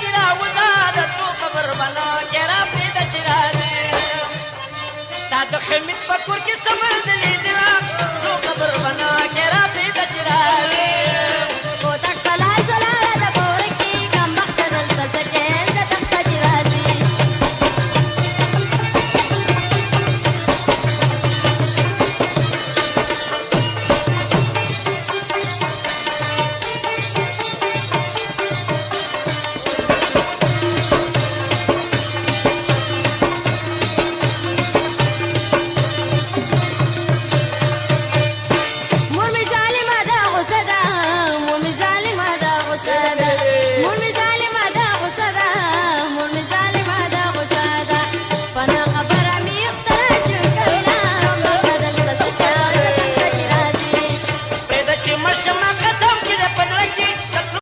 کې راوځه تو خبر بنا کې را پیدا چرانه تا د خمیت په کور کې صبر دلی دینا تو خبر بنا کې را پیدا چرانه کوټک پلا شولا د پور کې کم وخت دلته ځکه د تخت دی راځي مور می ظالمه ده غصه ده مور می ظالمه ده غصه ده